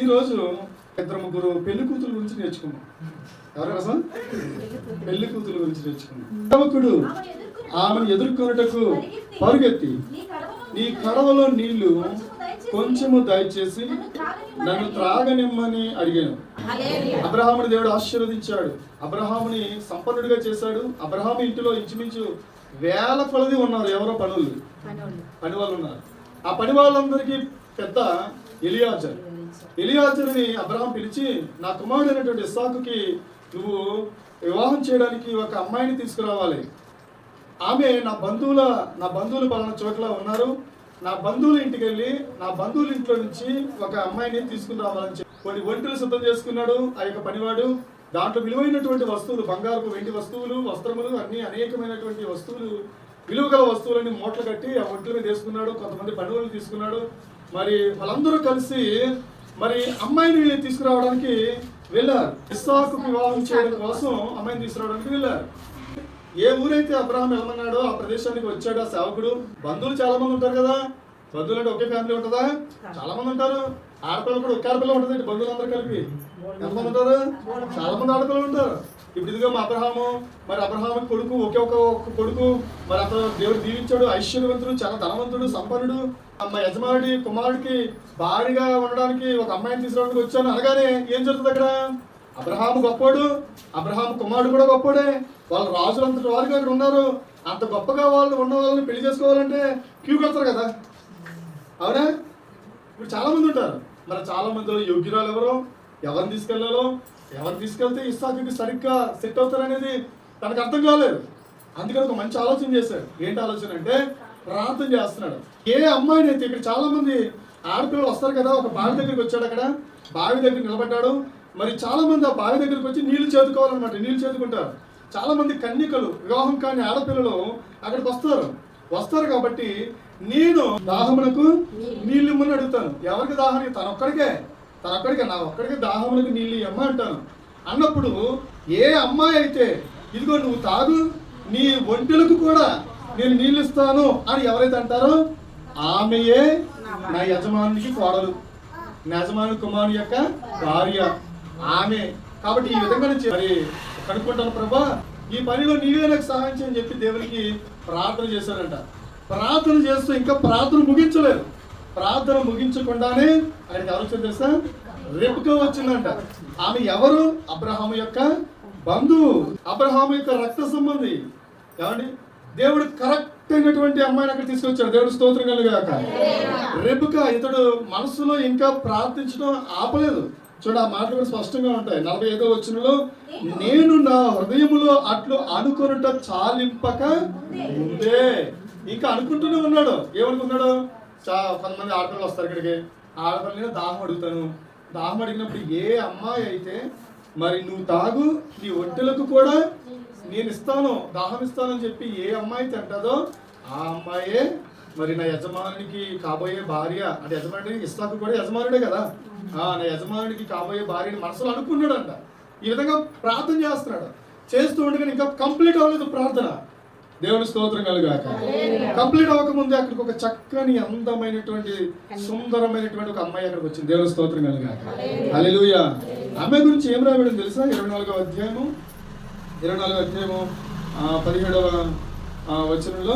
ఈరోజు ఇద్దరు ముగ్గురు పెళ్లి కూతురు గురించి నేర్చుకున్నాం. ఎవరు కోసం? పెళ్లి కూతురు గురించి నేర్చుకున్నాం. సేవకుడు ఆమెను ఎదుర్కొనుటకు పరుగెత్తి, నీ కడవలో నీళ్లు కొంచెము దయచేసి నన్ను త్రాగనిమ్మని అడిగాను. అబ్రహాముని దేవుడు ఆశీర్వదించాడు. అబ్రహాముని సంపన్నుడిగా చేశాడు. అబ్రహాము ఇంటిలో ఇంచుమించు వేల కొలది ఉన్నారు. ఎవరో పని వాళ్ళు ఉన్నారు. ఆ పని వాళ్ళందరికీ పెద్ద ఎలియాజరుని అబ్రహాం పిలిచి, నా కుమారుడైనటువంటి ఇస్సాకుకి నువ్వు వివాహం చేయడానికి ఒక అమ్మాయిని తీసుకురావాలి. ఆమె నా బంధువులు పలానా చోట్ల ఉన్నారు. నా బంధువుల ఇంటికి వెళ్ళి నా బంధువుల ఇంట్లో నుంచి ఒక అమ్మాయిని తీసుకుని రావాలని చెప్పి కొన్ని ఒంటెలు సిద్ధం చేసుకున్నాడు ఆ యొక్క పనివాడు. దాంట్లో విలువైనటువంటి వస్తువులు, బంగారపు వెండి వస్తువులు, వస్త్రములు, అన్ని అనేకమైనటువంటి వస్తువులు, విలువగల వస్తువులని మూటలు కట్టి ఆ ఒంటెల మీద వేసుకున్నాడు. కొంతమంది పనివాళ్ళు తీసుకున్నాడు. మరి వాళ్ళందరూ కలిసి మరి అమ్మాయిని తీసుకురావడానికి వెళ్ళారు. ఇస్సాకు వివాహం చేయడం కోసం అమ్మాయిని తీసుకురావడానికి వెళ్ళారు. ఏ ఊరైతే అబ్రహాం వెళ్ళమన్నాడో ఆ ప్రదేశానికి వచ్చాడు ఆ సేవకుడు. బంధువులు చాలా మంది ఉంటారు కదా. బంధువులు అంటే ఒకే ఫ్యామిలీ ఉంటుందా? చాలా మంది ఉంటారు. ఆడపిల్లలు కూడా ఒకే ఆడపిల్ల ఉంటుంది. బంధువులందరూ కలిపి ఎంతమంది ఉంటారు? చాలా మంది ఆడపిల్లలు ఉంటారు. ఇప్పుడు ఇదిగో మా అబ్రహాము, మరి అబ్రహాము కొడుకు ఒకే ఒక కొడుకు. మరి అతను దేవుడు దీవించాడు, ఐశ్వర్యవంతుడు, చాలా ధనవంతుడు, సంపన్నుడు. మా యజమానుడి కుమారుడికి భారీగా ఉండడానికి ఒక అమ్మాయిని తీసుకురావడానికి వచ్చాను అనగానే ఏం జరుగుతుంది అక్కడ? అబ్రహాము గొప్పోడు, అబ్రహాము కుమారుడు కూడా గొప్పోడే. వాళ్ళు రాజులంతటి వారికి అక్కడ ఉన్నారు. అంత గొప్పగా వాళ్ళు ఉన్న వాళ్ళని పెళ్లి చేసుకోవాలంటే క్యూ కడతారు కదా, అవునా? ఇప్పుడు చాలా మంది ఉంటారు. మరి చాలా మందిలో యోగ్యురాలు ఎవరిని తీసుకెళ్లాలో, ఎవరు తీసుకెళ్తే ఇస్సాకుకి సరిగ్గా సెట్ అవుతారనేది తనకు అర్థం కాలేదు. అందుకని ఒక మంచి ఆలోచన చేశాడు. ఏంటి ఆలోచన అంటే ప్రార్థన చేస్తున్నాడు. ఏ అమ్మాయిని అయితే, ఇక్కడ చాలా మంది ఆడపిల్లలు వస్తారు కదా, ఒక బావి దగ్గరికి వచ్చాడు. అక్కడ బావి దగ్గర నిలబడ్డాడు. మరి చాలా మంది ఆ బావి దగ్గరికి వచ్చి నీళ్లు చేదుకోవాలన్నమాట. నీళ్లు చేదుకుంటారు. చాలా మంది కన్యకలు, వివాహం కాని ఆడపిల్లలు అక్కడికి వస్తారు కాబట్టి నేను దాహమునకు నీళ్ళు ఇమ్మని అడుగుతాను. ఎవరికి దాహానికి? తనొక్కడికే నా ఒక్కడికే దాహమునకు నీళ్ళు ఇమ్మ అంటాను. అన్నప్పుడు ఏ అమ్మాయి అయితే ఇదిగో నువ్వు తాగు, నీ ఒంటెలకు కూడా నేను నీళ్ళు ఇస్తాను అని ఎవరైతే అంటారో ఆమెయే నా యజమానికి కోడలు, నా యజమాని కుమారుని యొక్క భార్య ఆమె. కాబట్టి ఈ విధంగా మరి కనుక్కుంటాను, ప్రభా ఈ పనిలో నీవే నాకు సహాయం చేయని చెప్పి దేవునికి ప్రార్థన చేశారంట. ప్రార్థన చేస్తూ ఇంకా ప్రార్థన ముగించలేదు. ప్రార్థన ముగించకుండానే ఆయనకి ఎవరు వచ్చింది తెలుసా? రెబెకా వచ్చిందంట. ఆమె ఎవరు? అబ్రహాము యొక్క బంధువు, అబ్రహాము యొక్క రక్త సంబంధి. ఏమండి, దేవుడు కరెక్ట్ అయినటువంటి అమ్మాయిని అక్కడ తీసుకొచ్చాడు. దేవుడు స్తోత్రం కలుగాక. రెబెకా ఇతడు మనసులో ఇంకా ప్రార్థించడం ఆపలేదు. చూడ, ఆ మాటలు కూడా స్పష్టంగా ఉంటాయి. 45వ వచనంలో, నేను నా హృదయములో అట్లు అనుకొనుట చాలింపక ముందే. ఇంకా అనుకుంటూనే ఉన్నాడు. ఏమనుకున్నాడు? కొంతమంది ఆడపిల్లలు వస్తారు ఇక్కడికి. ఆడపిల్ల దాహం అడుగుతాను. దాహం అడిగినప్పుడు ఏ అమ్మాయి అయితే మరి నువ్వు తాగు, నీ ఒంటెలకు కూడా నేను ఇస్తాను, దాహం ఇస్తానని చెప్పి ఏ అమ్మాయి తింటుందో ఆ అమ్మాయే మరి నా యజమానునికి కాబోయే భార్య. అంటే యజమానుడికి ఇస్సాకు కూడా యజమానుడే కదా. నా యజమానుడికి కాబోయే భార్యని మనసులో అనుకున్నాడంట. ఈ విధంగా ప్రార్థన చేస్తున్నాడు. చేస్తూ ఉండగానే ఇంకా కంప్లీట్ అవ్వలేదు ప్రార్థన. దేవుని స్తోత్రం కలుగాక. కంప్లీట్ అవ్వకముందే అక్కడికి ఒక చక్కని అందమైనటువంటి సుందరమైనటువంటి ఒక అమ్మాయి అక్కడికి వచ్చింది. దేవుని స్తోత్రం కలుగాక. హల్లెలూయా. అమ్మాయి గురించి ఏం రాయబడింది తెలుసా? 24వ అధ్యాయము 17వ వచనంలో,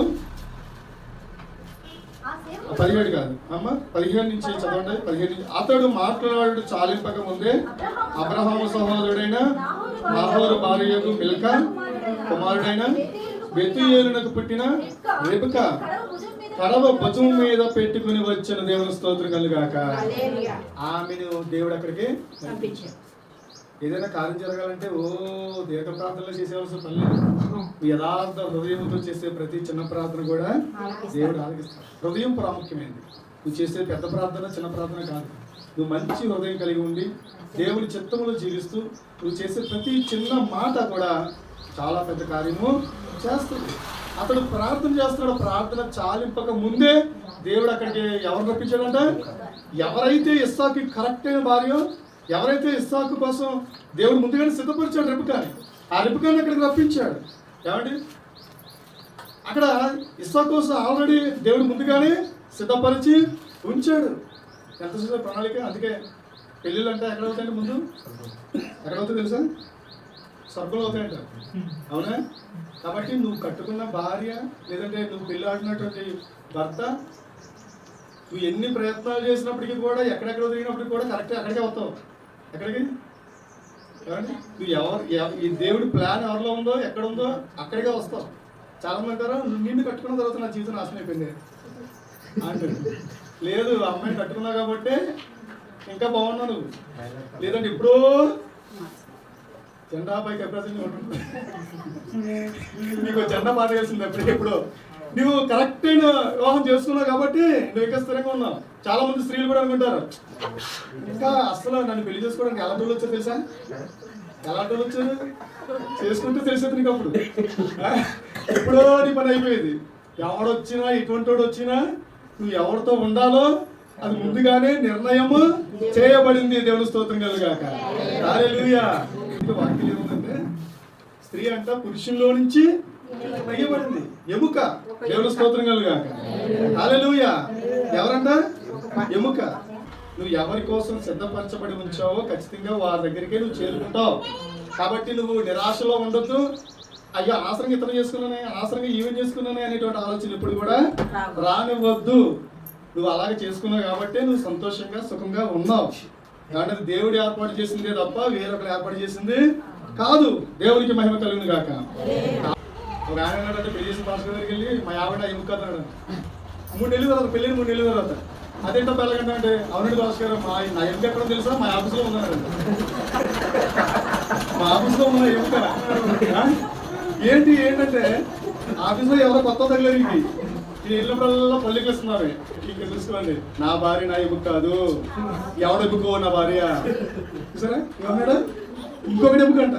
17 కాదు అమ్మ, 15 నుంచి చదవండి. 15 నుంచి, అతడు మాట్లాడు చాలింపక ముందే అబ్రహాము సహోదరుడైన నాహోరు భార్యకు మిల్కా కుమారుడైన బెతూయేలునకు పుట్టిన రెబెకా కడవ భుజం మీద పెట్టుకుని వచ్చిన. దేవుని స్తోత్రం కలుగాక. ఆమెను దేవుడు అక్కడికి పంపించాడు. ఏదైనా కార్యం జరగాలంటే దీర్ఘ ప్రార్థనలు చేసేవలసిన పని లేదు. యథార్థ హృదయంతో చేసే ప్రతి చిన్న ప్రార్థన కూడా దేవుడు ఆలకిస్తాడు. హృదయం ప్రాముఖ్యమైనది. నువ్వు చేసే పెద్ద ప్రార్థన చిన్న ప్రార్థన కాదు. నువ్వు మంచి హృదయం కలిగి ఉండి దేవుని చిత్తములో జీవిస్తూ నువ్వు చేసే ప్రతి చిన్న మాట కూడా చాలా పెద్ద కార్యము చేస్తుంది. అతడు ప్రార్థన చేస్తున్నాడు. ప్రార్థన చాలింపక ముందే దేవుడు అక్కడికి ఎవరు రప్పించాడంట? ఎవరైతే ఇస్సాకు కరెక్ట్ అయిన భార్యో, ఎవరైతే ఇస్సాకు కోసం దేవుడు ముందుగానే సిద్ధపరిచాడు రెబెకాని, ఆ రెబెకాని అక్కడికి రప్పించాడు. ఏమండి, అక్కడ ఇస్సాకు కోసం ఆల్రెడీ దేవుడు ముందుగానే సిద్ధపరిచి ఉంచాడు. ఎంత ప్రణాళిక. అందుకే పెళ్ళిళ్ళు అంటే ఎక్కడ అవుతాయండి? ముందు ఎక్కడ అవుతాయి తెలుసా? స్వర్గంలో అవుతాయంట. అవునా? కాబట్టి నువ్వు కట్టుకున్న భార్య లేదంటే నువ్వు పెళ్ళి ఆడినటువంటి భర్త నువ్వు ఎన్ని ప్రయత్నాలు చేసినప్పటికీ కూడా ఎక్కడెక్కడ తిరిగినప్పటికీ కూడా కరెక్ట్గా అక్కడికే వస్తావు. ఎక్కడికి? నువ్వు ఈ దేవుడి ప్లాన్ ఎవరిలో ఉందో ఎక్కడ ఉందో అక్కడికే వస్తావు. చాలా మంది అంటారు నిన్ను కట్టుకున్న తర్వాత నా జీవితం నాశనం అయిపోయింది అంటారు. లేదు, అమ్మాయిని కట్టుకున్నావు కాబట్టి ఇంకా బాగున్నావు నువ్వు. లేదంటే ఇప్పుడు జెండా పైకి ఎప్పుడు ఉంటుంది, నీకు జెండా పాత వేసింది ఎప్పుడెప్పుడు. నువ్వు కరెక్ట్ అయిన వివాహం చేసుకున్నావు కాబట్టి నువ్వు ఇంకా స్థిరంగా ఉన్నావు. చాలా మంది స్త్రీలు కూడా అనుకుంటారు ఇంకా అసలు నన్ను పెళ్లి చేసుకోవడానికి ఎలాంటి వాళ్ళు వచ్చారు తెలుసా? ఎలాంటి వాళ్ళు వచ్చారు చేసుకుంటే తెలిసేది నీకు. అప్పుడు ఎప్పుడో నీ పని అయిపోయేది. ఎవడొచ్చినా ఎటువంటి వాడు వచ్చినా నువ్వు ఎవరితో ఉండాలో అది ముందుగానే నిర్ణయము చేయబడింది. దేవుని స్తోత్రం కలుగాక. హల్లెలూయా. వాక్యం ఏముందంటే స్త్రీ అంట పురుషుల్లో నుంచి వేయబడింది, ఎముక. దేవుని స్తోత్రం కలుగాక. హల్లెలూయా. ఎవరంట? ఎముక. నువ్వు ఎవరి కోసం సిద్ధపరచబడి ఉంచావో ఖచ్చితంగా వారి దగ్గరికే నువ్వు చేరుకుంటావు. కాబట్టి నువ్వు నిరాశలో ఉండొద్దు. అయ్యో అనవసరంగా ఇతను చేసుకున్నానే, అనవసరంగా ఈవెన్ చేసుకున్నానే అనేటువంటి ఆలోచన ఇప్పుడు కూడా రానివ్వద్దు. నువ్వు అలాగే చేసుకున్నావు కాబట్టి నువ్వు సంతోషంగా సుఖంగా ఉన్నావు. కాబట్టి దేవుడు ఏర్పాటు చేసిందే తప్ప వేరొకరు ఏర్పాటు చేసింది కాదు. దేవునికి మహిమ కలుగును గాక. ఒక ఆయన అంటే పెళ్లి చేసిన భాస్కర్ దగ్గరికి వెళ్ళి మా ఆవిడ ఎముక అన్నాడు. 3 నెలల తర్వాత పెళ్ళి 3 నెలల తర్వాత అదేంటో పెళ్ళగంట అంటే అవునండి భాస్కర్ నా ఎముక ఎక్కడ తెలుసా? మా ఆఫీస్లో ఉన్నాడు. మా ఆఫీస్లో ఉన్న ఎముక ఏంటంటే ఆఫీస్లో ఎవరో కొత్త తగిలేరికి ఈ ఇళ్ళప్పుడల్లా పల్లెకి ఇస్తున్నారు. ఇంకా చూసుకోండి, నా భార్య నా ఎముక కాదు, ఎవడ ఎముకో నా భార్య. చూసారా ఏమన్నాడు? ఇంకొకటి ఎముక అంట.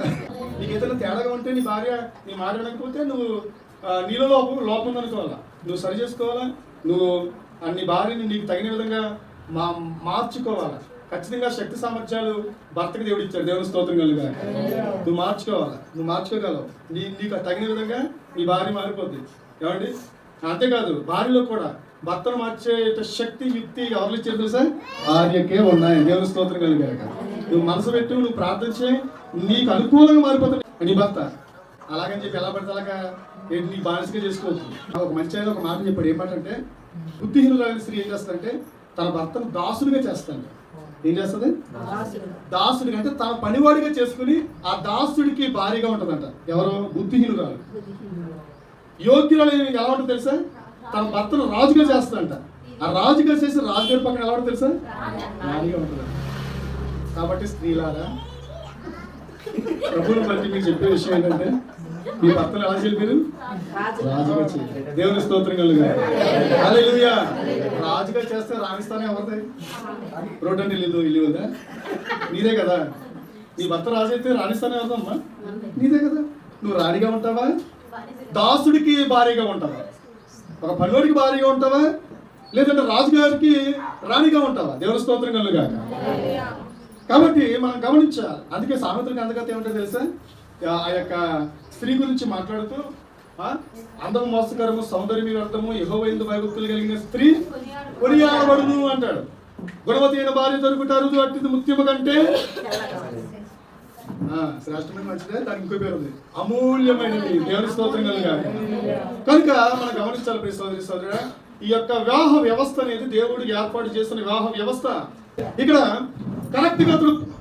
నీకు ఏదైనా తేడాగా ఉంటే నీ భార్య నీ మాట వినకపోతే నువ్వు నీలో లోపం ఉందనుకోవాలా, నువ్వు సరి చేసుకోవాలా, నువ్వు నీ భార్యని నీకు తగిన విధంగా మార్చుకోవాలా. ఖచ్చితంగా శక్తి సామర్థ్యాలు భర్తకి దేవుడు ఇచ్చాడు. దేవుని స్తోత్రం కలుగా. నువ్వు మార్చుకోవాలా, నువ్వు మార్చుకోగలవు. నీకు తగిన విధంగా నీ భార్య మారిపోద్ది. ఏమండి? అంతేకాదు భార్యలో కూడా భర్తను మార్చే శక్తి యుక్తి ఎవరు ఇచ్చారు తెలుసా? భార్యకే ఉన్నాయి. దేవుని స్తోత్రం కలిగాక. నువ్వు మనసు పెట్టు, నువ్వు ప్రార్థన చేయి, నీకు అనుకూలంగా మారిపోతుంది నీ భర్త. అలాగని చెప్పి ఎలా పడితే అలాగా నీ బానిసగా చేసుకోవచ్చు. ఒక మంచి ఆయన ఒక మాట చెప్పాడు. ఏమంటే బుద్ధిహీనురాలి స్త్రీ ఏం చేస్తారంటే తన భర్తను దాసుడిగా చేస్తాడు. ఏం చేస్తుంది? దాసుడిగా అంటే తన పనివాడిగా చేసుకుని ఆ దాసుడికి భారీగా ఉంటుందంట. ఎవరో? బుద్ధిహీనురాలు. యోగ్యురాలు ఎలా ఉంటుంది తెలుసా? తన భర్తను రాజుగా చేస్తుందంట. ఆ రాజుగా చేసి రాజుగారి పక్కన ఎలా ఉంటుంది తెలుసా? రాణిగా ఉంటుంది. కాబట్టి స్త్రీలారా, ప్రభువుని బట్టి మీకు చెప్పే విషయం ఏంటంటే మీ భర్తను ఎలా చేయాలి? మీరు రాజుగా చేయాలి. దేవుని స్తోత్రం కలుగుగా. హల్లెలూయా. రాజుగా చేస్తే రాణిస్తానే ఎవరిది? రోడ్డు అంటే ఇల్లు ఉందా? నీదే కదా. నీ భర్త రాజు అయితే రాణిస్తానే ఎవరిదమ్మా? నీదే కదా. నువ్వు రాణిగా ఉంటావా? దాసుడికి భారీగా ఉంటావా? ఒక పనివాడికి భారీగా ఉంటావా? లేదంటే రాజుగారికి రాణిగా ఉంటావా? దేవుని స్తోత్రం కలుగాక. కాబట్టి మనం గమనించాలి. అందుకే సామెతలకు అందుకత ఏమంటే తెలుసా? ఆ యొక్క స్త్రీ గురించి మాట్లాడుతూ అందము మోసకరము సౌందర్యము వ్యర్థము యెహోవా యందు భయభక్తులు కలిగిన స్త్రీ కొనియాడబడును అంటాడు. గుణవతి అయిన భార్య దొరుకుతారు అట్టిది ముత్యము కంటే శ్రేష్టమైన మంచిదే. దానికి ఇంకో పేరు ఉంది, అమూల్యమైనది. దేవుని స్తోత్రం కలుగాక. కనుక మనం గమనించాలి ప్రియ సోదరి సోదరుడా, ఈ యొక్క వివాహ వ్యవస్థ అనేది దేవుడు ఏర్పాటు చేసిన వివాహ వ్యవస్థ. ఇక్కడ కరెక్ట్ గా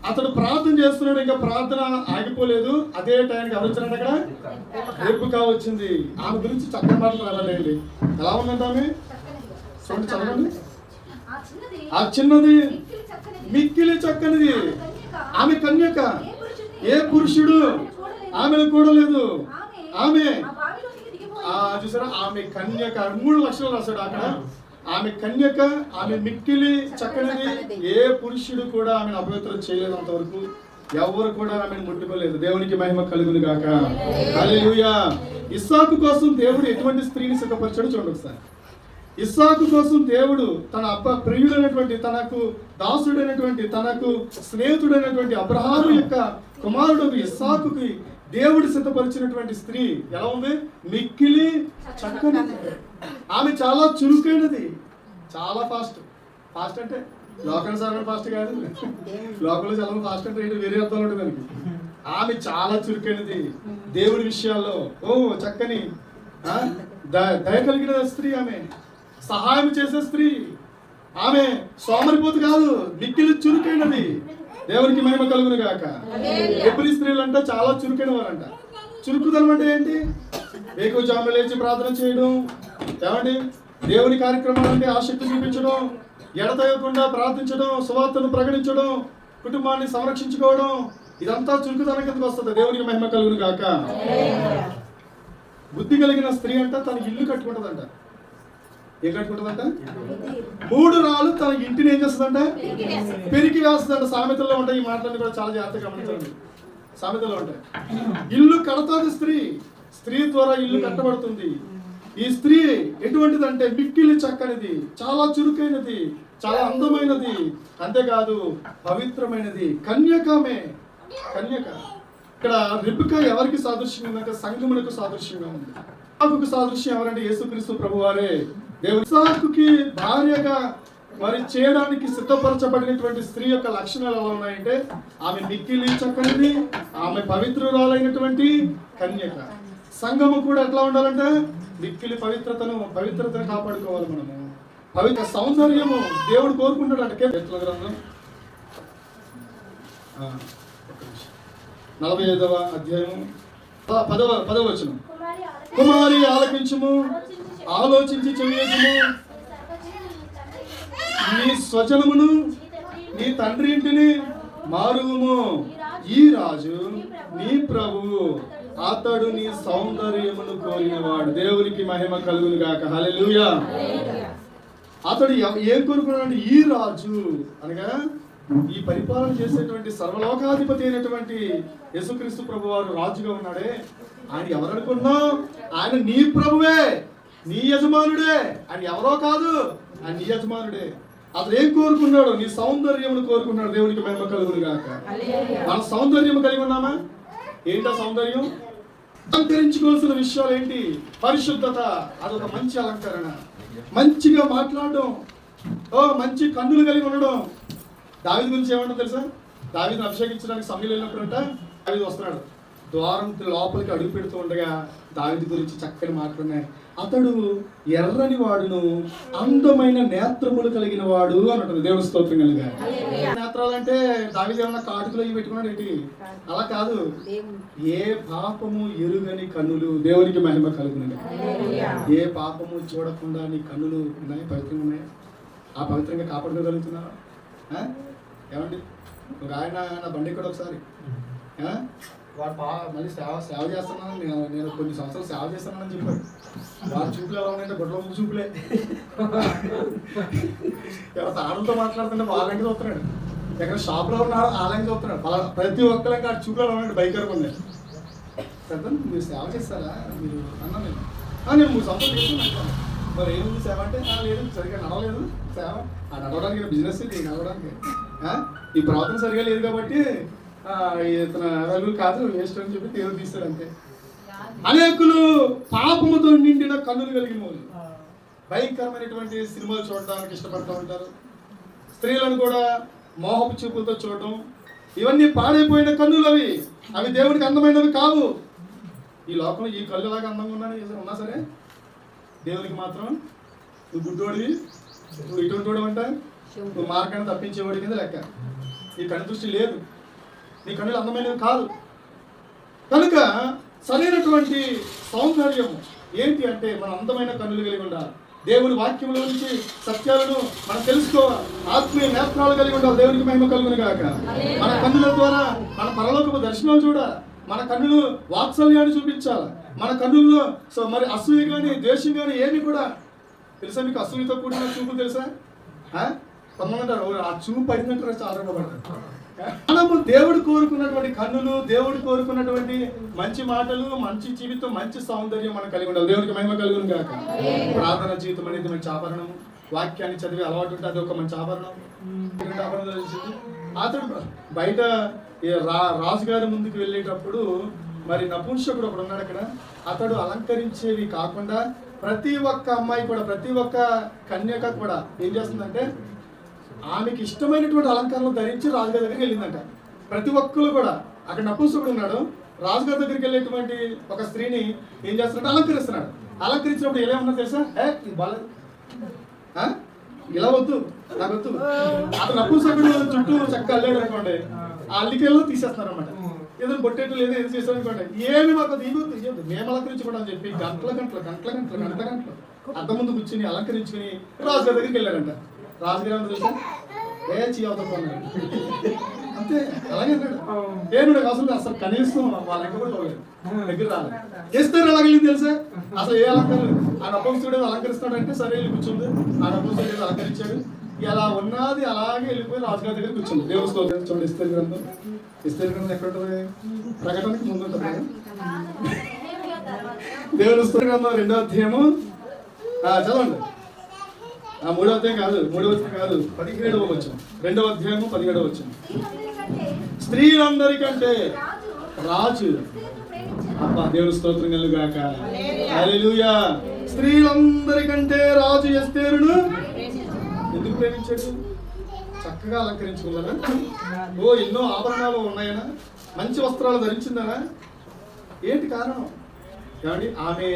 అతడు ప్రార్థన చేస్తున్నాడు. ఇంకా ప్రార్థన ఆగిపోలేదు. అదే టైంకి ఎవరు వచ్చారంటే అక్కడ రేపుగా వచ్చింది. ఆమె గురించి చక్కని మాట్లాడాలండి. ఎలా ఉందంటే ఆమె చూడండి, చదవండి. ఆ చిన్నది మిక్కిలి చక్కనిది. ఆమె కన్యక, ఏ పురుషుడు ఆమెను కూడలేదు. ఆమె చూసారా? ఆమె కన్యక. 3 లక్షలు రాశాడు అక్కడ. ఆమె కన్యక, ఆమె మిక్కిలి చక్కనిది. ఏ పురుషుడు కూడా ఆమెను అపవిత్రం చేయలేదు. అంతవరకు ఎవరు కూడా ఆమెను ముట్టుకోలేదు. దేవునికి మహిమ కలుగును గాక. హల్లెలూయా. ఇస్సాకు కోసం దేవుడు ఎటువంటి స్త్రీని సిద్ధపరిచాడో చూడండి ఒకసారి. ఇస్సాకు కోసం దేవుడు తన ప్రియుడైనటువంటి, తనకు దాసుడైనటువంటి, తనకు స్నేహితుడైనటువంటి అబ్రహాము యొక్క కుమారుడు ఇస్సాకుకి దేవుడు సిద్ధపరిచినటువంటి స్త్రీ ఎలా ఉంది? మిక్కిలి చక్కనిది. ఆమె చాలా చురుకైనది, చాలా ఫాస్ట్ అంటే లోకానుసారమైన ఫాస్ట్ కాదు, లోకంలో చాలా ఫాస్ట్ అంటే వేరే అర్థం ఉంటుంది దానికి. ఆమె చాలా చురుకైనది దేవుడి విషయాల్లో. ఓ చక్కని దయ కలిగిన స్త్రీ, ఆమె సహాయం చేసే స్త్రీ, ఆమె సోమరిపోతు కాదు, మిక్కిలి చురుకైనది. దేవునికి మహిమ కలుగును గాక. ఎప్పుడు స్త్రీలు అంటే చాలా చురుకైన వారంట. చురుకుదనం అంటే ఏంటి? వేకువజామున లేచి ప్రార్థన చేయడం, ఏమండి దేవుని కార్యక్రమాలు అంటే ఆసక్తి చూపించడం, ఎడతెగకుండా ప్రార్థించడం, సువార్తను ప్రకటించడం, కుటుంబాన్ని సంరక్షించుకోవడం, ఇదంతా చురుకుదనం కిందకు వస్తుంది. దేవునికి మహిమ కలుగును గాక. బుద్ధి కలిగిన స్త్రీ అంట తన ఇల్లు కట్టుకుంటుందంట. ఏం కట్టుకుంటుందంట? 3 రాళ్ళు తన ఇంటిని ఏం చేస్తుందంట? పెరికి వేస్తుందంట. సామెతల్లో ఉంటాయి ఈ మాటలన్నీ కూడా, చాలా జాగ్రత్తగా గమనించండి. సామెతల్లో ఉంటాయి. ఇల్లు కడతాది స్త్రీ, స్త్రీ ద్వారా ఇల్లు కట్టబడుతుంది. ఈ స్త్రీ ఎటువంటిదంటే మిక్కిలి చక్కనిది, చాలా చురుకైనది, చాలా అందమైనది, అంతేకాదు పవిత్రమైనది. కన్యకమే, కన్యక. ఇక్కడ రిబ్కా ఎవరికి సాదృశ్యంగా ఉందంటే సంగమునకు సాదృశ్యంగా ఉంది. ఇస్సాకుకు సాదృశ్యం ఎవరంటే యేసుక్రీస్తు ప్రభువారే. దేవుని ఇస్సాకుకి భార్యగా మరి చేయడానికి సిద్ధపరచబడినటువంటి స్త్రీ యొక్క లక్షణాలు ఎలా ఉన్నాయంటే ఆమె మిక్కిలి చక్కనిది, ఆమె పవిత్రురాలైనటువంటి కన్యక. సంఘము కూడా ఎట్లా ఉండాలంటే మిక్కిలి పవిత్రతను కాపాడుకోవాలి. మనము పవిత్ర సౌందర్యము దేవుడు కోరుకుంటాడు అంటే. కీర్తనల గ్రంథం 45వ అధ్యాయం 10వ వచనం. కుమారి ఆలకించుము, ఆలోచించి చెవియొచ్చుము, నీ స్వజనమును నీ తండ్రి ఇంటిని మారువుము. ఈ రాజు నీ ప్రభువు, అతడు నీ సౌందర్యమును కోరినవాడు. దేవునికి మహిమ కలుగును గాక. హల్లెలూయా. అతడు ఏం కోరుకున్నాడు? ఈ రాజు అనగా ఈ పరిపాలన చేసేటువంటి సర్వలోకాధిపతి అయినటువంటి యేసుక్రీస్తు ప్రభు వారు రాజుగా ఉన్నాడే, ఆయన ఎవరు అనుకున్నావు? ఆయన నీ ప్రభువే, నీ యజమానుడే. ఆయన ఎవరో కాదు, ఆయన నీ యజమానుడే. అతను ఏం కోరుకున్నాడు? నీ సౌందర్యమును కోరుకున్నాడు. దేవునికి మహిమ కలుగును గాక. మన సౌందర్యం కలిగి ఉన్నామా? ఏంటా సౌందర్యం? అలంకరించుకోవాల్సిన విషయాలు ఏంటి? పరిశుద్ధత, అదొక మంచి అలంకరణ. మంచిగా మాట్లాడడం, మంచి కన్నులు కలిగి ఉండడం. దావీదు గురించి ఏమంటో తెలుసా? దావీదును అభిషేకించడానికి సమయంలో వెళ్ళినప్పుడంట దావీదు వస్తున్నాడు. ద్వారం లోపలికి అడుగు పెడుతూ ఉండగా దావీదు గురించి చక్కని మాట్లాడినాయి. అతడు ఎర్రని వాడును, అందమైన నేత్రములు కలిగిన వాడు అని అంటుంది. దేవుని స్తోత్రం కలిగా. నేత్రాలంటే దావీదు ఏమన్నా కాటుకలు అవి పెట్టుకున్నాడు ఏంటి? అలా కాదు. ఏ పాపము ఎరుగని కన్నులు. దేవునికి మహిమ కలుగును. ఏ పాపము చూడకుండా నీ కన్నులు ఉన్నాయి, పవిత్రంగా ఉన్నాయి. ఆ పవిత్రంగా కాపాడుకోగలుగుతున్నావా? ఏమండి, ఒక ఆయన నా బండి కూడా ఒకసారి వాడు మళ్ళీ సేవ చేస్తున్నాను, నేను కొన్ని సంవత్సరాలు సేవ చేస్తున్నానని చెప్పాడు. వాడు చూపులు ఎలా ఉన్నాయంటే గొడవ చూపులే. ఎవరు ఆడలతో మాట్లాడుతుంటే వాళ్ళకి చూస్తున్నాడు, ఎక్కడ షాప్లో ఉన్నాడు వాళ్ళకి చూస్తున్నాడు. ప్రతి ఒక్కరికి ఆ చూపులు ఎలా ఉన్నాడు, బైకర్ ఉంది. పెద్ద మీరు సేవ చేస్తారా మీరు అన్నా? నేను 3 సంవత్సరాలు చేస్తున్నాను. మరి ఏముంది సేవ అంటే? లేదు, సరిగ్గా నడవలేదు సేవ. ఆ నడవడానికి బిజినెస్ ఇది నడవడానికి. ఈ ప్రవర్తన సరిగా లేదు కాబట్టి ఇతను అవైలబుల్ కాదు, వేస్ట్ అని చెప్పి దేవుడు తీస్తాడు అంతే. అనేకులు పాపముతో నిండిన కన్నులు కలిగిన వాళ్ళు భయంకరమైనటువంటి సినిమాలు చూడడానికి ఇష్టపడుతూ ఉంటారు. స్త్రీలను కూడా మోహపు చూపులతో చూడటం, ఇవన్నీ పాడైపోయిన కన్నులు. అవి దేవుడికి అందమైనవి కావు. ఈ లోకంలో ఈ కళ్ళు లాగా అందంగా ఉన్నా సరే దేవునికి మాత్రం నువ్వు గుడ్డోడివి, నువ్వు ఇటువంటి అంట, నువ్వు మార్గాన్ని తప్పించేవాడి కింద లెక్క. నీ కన్ను దృష్టి లేదు, నీ కన్నులు అందమైనవి కాదు. కనుక సరైనటువంటి సౌందర్యం ఏంటి అంటే మన అందమైన కన్నులు కలిగి ఉండాలి. దేవుని వాక్యంలో నుంచి సత్యాలను మనం తెలుసుకోవాలి. ఆత్మీయ నేత్రాలు కలిగి ఉండాలి. దేవునికి మహిమ కలుగును గాక. మన కన్నుల ద్వారా మన పరలోకపు దర్శనాలు చూడాలి. మన కన్నులు వాత్సల్యాన్ని చూపించాలి. మన కన్నుల్లో మరి అసూయ కానీ ద్వేషం కానీ ఏమి కూడా తెలుసా మీకు? అసూయతో కూడిన చూపు తెలుసా? కొంతమంది అంటారు ఆ చూపు పడిందంటారు, చాలా పడతారు. మనము దేవుడు కోరుకున్నటువంటి కన్నులు, దేవుడు కోరుకున్నటువంటి మంచి మాటలు, మంచి జీవితం, మంచి సౌందర్యం మనం కలిగి ఉండాలి. దేవునికి మహిమ కలుగును గాక. ప్రార్థన జీవితం అనేది మంచి ఆభరణం. వాక్యాన్ని చదివే అలవాటు ఉంటే అది ఒక మంచి ఆభరణం. అతడు బయట రాజుగారి ముందుకు వెళ్ళేటప్పుడు మరి నపుంసకుడు ఒకడు ఉన్నాడు అక్కడ. అతడు అలంకరించేవి కాకుండా ప్రతి ఒక్క అమ్మాయి కూడా, ప్రతి ఒక్క కన్యక కూడా ఏం చేస్తుందంటే ఆమెకి ఇష్టమైనటువంటి అలంకరణలు ధరించి రాజుగారి దగ్గరికి వెళ్ళిందంట. ప్రతి ఒక్కరు కూడా అక్కడ నపుంసకుడు ఉన్నాడు, రాజుగారి దగ్గరికి వెళ్ళేటువంటి ఒక స్త్రీని ఏం చేస్తున్నాడు, అలంకరిస్తున్నాడు. అలంకరించినప్పుడు ఎలా ఉన్నారు తెలుసా, ఇది బాలేదు, ఇలా వద్దు, నాకు వద్దు. అతను నపుంసకుడు చుట్టూ చక్కగా అల్లాడు అనుకోండి, ఆ అల్లికల్లో తీసేస్తున్నారు అనమాట. ఏదైనా బొట్టేట్లు లేదు, ఏదో చేస్తాను అనుకోండి, ఏమి మాకు దిగొద్దు, మేము అలంకరించుకోవడం అని చెప్పి గంటల అద్దం ముందు కూర్చుని అలంకరించుకుని రాజుగారి దగ్గరికి వెళ్ళారంట. రాజుగారు ఏమన్నా తెలుసా, చీవతన్నాడు అంతే, అలాగే అన్నాడు. ఏనుడు అసలు కనీసం వాళ్ళ దగ్గర కూడా పోలేదు, దగ్గర రాలేదు. చేస్తారు అలాగే తెలుసా, అసలు ఏ అలంకరణ. ఆ నపుంసకుడు అలంకరిస్తాడంటే సరే వెళ్ళి కూర్చుంది. ఆ నపుంసకుడు అలంకరించాడు. ఎలా ఉన్నది అలాగే వెళ్ళిపోయి రాజుగారి దగ్గర కూర్చుంది. దేవుని స్తోత్రం. చూడండి, ఇస్తేరు గ్రంథం ఎక్కడ ఉంటుంది, ప్రకటనకి ముందు ఉంటుంది. దేవుని స్తోత్రం గ్రంథం 2వ అధ్యాయము చదవండి. 3వ అధ్యాయం కాదు, 17వ వచనం. 2వ అధ్యాయము 17వ వచనం. స్త్రీలందరికంటే రాజు, అబ్బా దేవుని స్తోత్రం కలుగాక, హల్లెలూయా. స్త్రీలందరికంటే రాజు ఎస్తేరును ఎందుకు ప్రేమించాడు? చక్కగా అలంకరించుకున్నారా, ఎన్నో ఆభరణాలు ఉన్నాయనా, మంచి వస్త్రాలు ధరించిందనా, ఏంటి కారణం? కాబట్టి ఆమె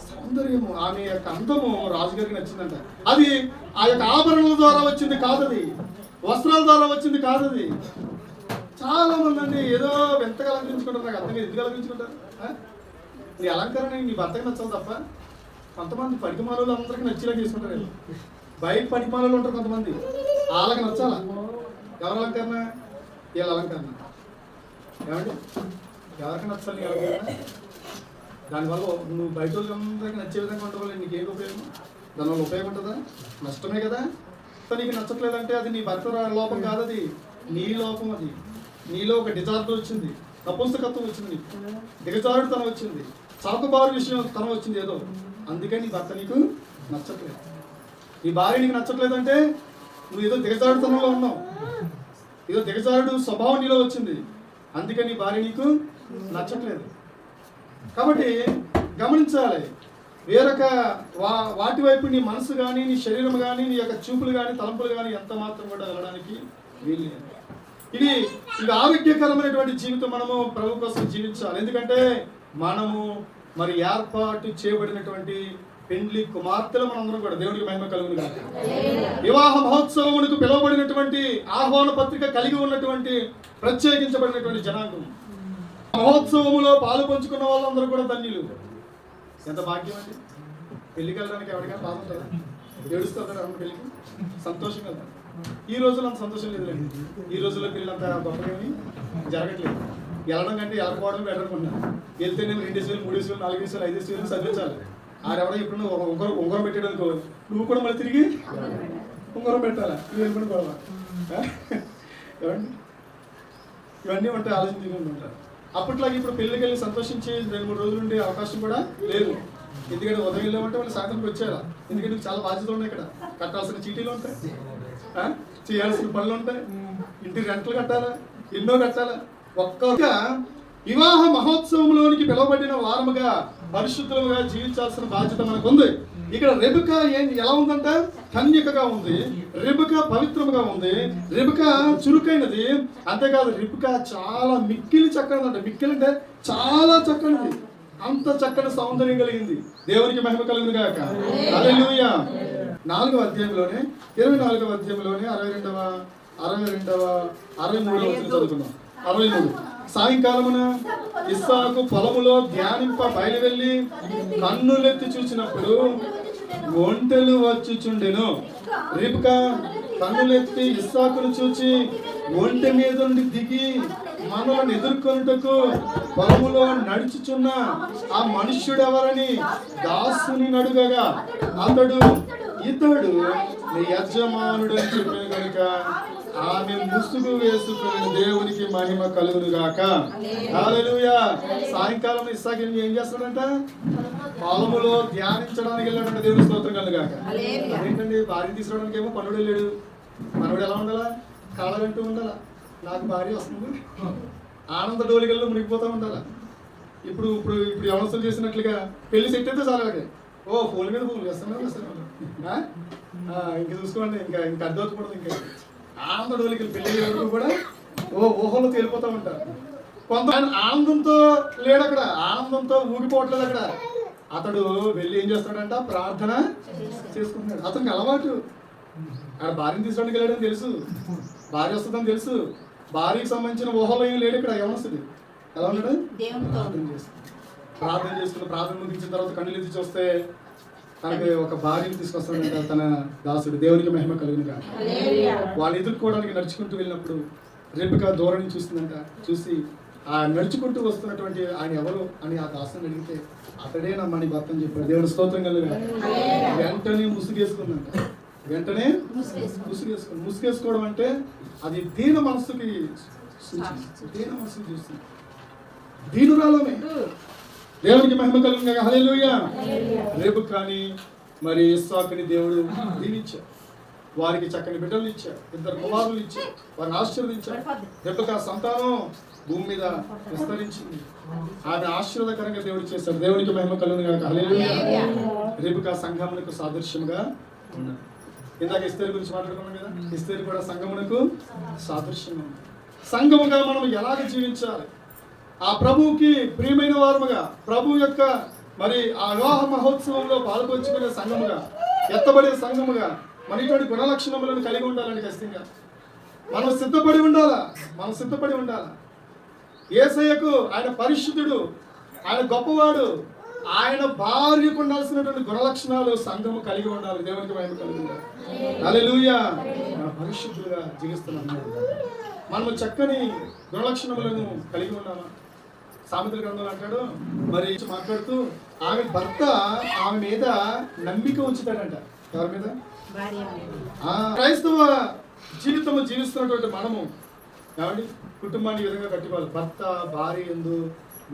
సౌందర్యము, ఆమె యొక్క అందము రాజుగారికి నచ్చిందంట. అది ఆ యొక్క ఆభరణాల ద్వారా వచ్చింది కాదది, వస్త్రాల ద్వారా వచ్చింది కాదది. చాలా మంది అండి ఏదో ఎంతగా అలంకరించుకుంటారు, నాకు అర్థం ఎందుకు అలంకరించుకుంటారు. నీ అలంకరణ నీ భర్తకి నచ్చదు తప్ప. కొంతమంది పడికమాలు అందరికీ నచ్చేలా చేసుకుంటారు. బయట పడికమాలు ఉంటారు కొంతమంది, వాళ్ళకి నచ్చాల. ఎవరి అలంకరణ? వీళ్ళ అలంకరణ. ఏమండి, ఎవరికి నచ్చాలి నీ అలంకరణ? దానివల్ల నువ్వు బయట వాళ్ళందరికీ నచ్చే విధంగా ఉండవాలి, నీకేంటి ఉపయోగం? దానివల్ల ఉపయోగం ఉంటుందా? నష్టమే కదా. నీకు నచ్చట్లేదంటే అది నీ భర్త లోపం కాదు, అది నీ లోపం. అది నీలో ఒక డిజార్డర్ వచ్చింది, నపుంసకత్వం వచ్చింది, దిగజారుడుతనం వచ్చింది, చౌకబారు విషయం తనం వచ్చింది ఏదో. అందుకే నీ భర్త నీకు నచ్చట్లేదు, నీ భార్య నీకు నచ్చట్లేదంటే నువ్వు ఏదో దిగజారుడుతనంలో ఉన్నావు, ఏదో దిగజారుడు స్వభావం నీలో వచ్చింది. అందుకే నీ భార్య నీకు నచ్చట్లేదు. కాబట్టి గమనించాలి, వేరొక వాటి వైపు నీ మనసు కానీ, నీ శరీరం కానీ, నీ యొక్క చూపులు కానీ, తలంపులు కానీ ఎంత మాత్రం కూడా వెళ్ళడానికి వీల్లేదు. ఇది ఆరోగ్యకరమైనటువంటి జీవితం మనము ప్రభు కోసం జీవించాలి. ఎందుకంటే మనము మరి ఏర్పాటు చేయబడినటువంటి పెండ్లి కుమార్తెలు మనందరం కూడా. దేవుడికి మహిమ కలుగును గాక. వివాహ మహోత్సవమునకు పిలువబడినటువంటి ఆహ్వాన పత్రిక కలిగి ఉన్నటువంటి ప్రత్యేకించబడినటువంటి జనాంగం. మహోత్సవములో పాలు పంచుకున్న వాళ్ళందరూ కూడా ధన్యులు. ఎంత భాగ్యం అండి. పెళ్లికి వెళ్ళడానికి ఎవరికైనా బాధ ఉంటుందా? ఏడుస్తుందా పెళ్లికి? సంతోషం కదా. ఈ రోజుల్లో అంత సంతోషం లేదులేండి. ఈ రోజుల్లో పెళ్ళి అంత గొప్పగా జరగట్లేదు. వెళ్ళడం కంటే వెళ్ళకపోవడం బెటర్ అనుకున్నాను. వెళ్తేనేమో 2 వేలు 3 వేలు 4 వేలు 5 వేలు చదివించాలి. ఆడెవడో ఇప్పుడు ఉంగరం పెట్టాడనుకో, నువ్వు కూడా మళ్ళీ తిరిగి ఉంగరం పెట్టాలా? నువ్వు వెళ్ళిపోయిన గొడవ. ఇవన్నీ ఉంటాయి, ఆలోచించుకుంటూ ఉంటారు. అప్పట్లాగా ఇప్పుడు పెళ్ళికి వెళ్ళి సంతోషించి 2-3 రోజులు ఉండే అవకాశం కూడా లేదు. ఎందుకంటే ఉదయం వెళ్ళామంటే వాళ్ళు సాయంత్రంకి వచ్చేయాలా. ఎందుకంటే చాలా బాధ్యతలు ఉన్నాయి. ఇక్కడ కట్టాల్సిన చీటీలు ఉంటాయి, చేయాల్సిన పనులు ఉంటాయి, ఇంటి రెంట్లు కట్టాలా, ఎన్నో కట్టాలా. ఒక్క వివాహ మహోత్సవంలోనికి పిలువబడిన వారముగా పరిశుద్ధులుగా జీవించాల్సిన బాధ్యత మనకు ఉంది. ఇక్కడ రెబెకా ఎలా ఉందంట? కన్యకగా ఉంది. రెబెకా పవిత్రముగా ఉంది. రెబెకా చురుకైనది. అంతేకాదు రెబెకా చాలా మిక్కిలి చక్కనిదంట. మిక్కిలి అంటే చాలా చక్కనిది. అంత చక్కని సౌందర్యం కలిగింది. దేవునికి మహిమ కలుగును గాక. హల్లెలూయా. 4వ అధ్యాయంలోనే 24వ అధ్యాయంలోనే 63వ వచనం చదువుకున్నాం. 63. సాయంకాలమున ఇస్సాకు పొలములో ధ్యానింప బయలువెళ్ళి కన్నులెత్తి చూసినప్పుడు ఒంటెలు వచ్చుచుండెను. రిబ్కా కన్నులెత్తి ఇస్సాకును చూచి ఒంటె మీద నుండి దిగి మనలను ఎదుర్కొనుటకు పొలములో నడుచుచున్న ఆ మనుష్యుడెవరని దాసుని అడుగగా అతడు ఇతడు నీ యజమానుడు అని చెప్పిన కనుక ఆమె ముసుగు వేసుకుని దేవునికి మహిమ కలుగును గాక. హల్లెలూయా. సాయంకాలం ఇస్సాకు ఏం చేస్తాడంట? పొలములో ధ్యానించడానికి వెళ్ళాడంట. దేవుని స్తోత్రం కలుగును గాక. అదేంటండి, భార్య తీసుకోవడానికి ఏమో పనుడు వెళ్ళాడు. మనోడు ఎలా ఉండాలా? కాళ్ళంటూ ఉండాలా, నాకు భార్య వస్తుంది, ఆనంద డోలికల్లో మునిగిపోతూ ఉండాలా. ఇప్పుడు వ్యవస్థలు చేసినట్లుగా పెళ్లి సెట్ అయితే చాలా ఫోన్ మీద ఫోన్ చేస్తాను. ఇంక చూసుకోండి, ఇంకా అర్థమవుతుంది. ఇంకా ఆనంద డోలికలు పెళ్లి వరకు కూడా ఊహలో తేలిపోతూ ఉంటారు. కొంత ఆనందంతో లేడు అక్కడ, ఆనందంతో ఊగిపోవట్లేదు అక్కడ. అతడు వెళ్ళి ఏం చేస్తాడంట, ప్రార్థన చేసుకుంటున్నాడు. అతనికి అలవాటు. ఆడ భార్యను తీసుకోవడానికి వెళ్ళాడని తెలుసు, భార్య వస్తుందని తెలుసు, భార్యకి సంబంధించిన ఊహలో ఏం లేడు ఇక్కడ. ఏమొస్తుంది, ఎలా ఉన్నాడు, ప్రార్థన చేసుకుని ప్రార్థన ముగించిన తర్వాత కన్నులు ఎత్తి చూస్తే తనకి ఒక భార్యను తీసుకొస్తాడంట తన దాసుడు. దేవునికి మహిమ కలుగునుగా. వాళ్ళు ఎదుర్కోవడానికి నడుచుకుంటూ వెళ్ళినప్పుడు రెబెకా దూరం నుంచి చూస్తుందంట. చూసి ఆ నడుచుకుంటూ వస్తున్నటువంటి ఆయన ఎవరు అని ఆ దాసుని అడిగితే అతడే నా మణి భర్త అని చెప్పాడు. దేవుని స్తోత్రం కలుగుగా. వెంటనే ముసుగేసుకుందంట. వెంటనే ముసుగేసుకోవడం అంటే అది దీన మనస్సుకి దీన మనస్సుకి చూస్తుంది. దీనురాలమే. దేవునికి మహిమ కలుగునుగా. హల్లెలూయా. రెబెకాని మరి ఇస్సాకుని దేవుడు దీవించాడు. వారికి చక్కని బిడ్డలు ఇచ్చాడు, 2 కుమారులు ఇచ్చాడు, వారిని ఆశీర్వదించాడు. రెబెకా సంతానం భూమి మీద విస్తరించింది. ఆమె ఆశీర్వాదకరంగా దేవుడు చేశాడు. దేవునికి మహిమ కలుగునుగా. హల్లెలూయా. రెబెకా సంఘమునకు సాదృశ్యంగా ఉన్నది. ఇందాక ఎస్తేరు గురించి మాట్లాడుకున్నాం కదా, ఎస్తేరు కూడా సంఘమునకు సాదృశ్యంగా ఉంది. సంఘముగా మనం ఎలాగ జీవించాలి, ఆ ప్రభువుకి ప్రియమైన వారముగా, ప్రభు యొక్క మరి ఆ వివాహ మహోత్సవంలో పాల్గొంచుకునే సంఘముగా, ఎత్తబడే సంఘముగా మన ఇటువంటి గుణలక్షణములను కలిగి ఉండాలని ఖచ్చితంగా మనం సిద్ధపడి ఉండాలా. యేసయ్యకు ఆయన పరిశుద్ధుడు, ఆయన గొప్పవాడు, ఆయన భార్యకు ఉండాల్సినటువంటి గుణలక్షణాలు సంఘము కలిగి ఉండాలి. దేవునికి మహిమ కలుగునుగా. హల్లెలూయా. పరిశుద్ధులుగా జీవిస్తున్నాం. మనము చక్కని గుణలక్షణములను కలిగి ఉన్నామా? సామెతల గ్రంథంలో అంటాడు, మరి మాట్లాడుతూ ఆమె భర్త ఆమె మీద నమ్మిక ఉంచుతాడంట. ఎవరి మీద? క్రైస్తవ జీవితము జీవిస్తున్నటువంటి మనము ఏమండి కుటుంబాన్ని ఈ విధంగా కట్టుకోవాలి. భర్త భార్య యందు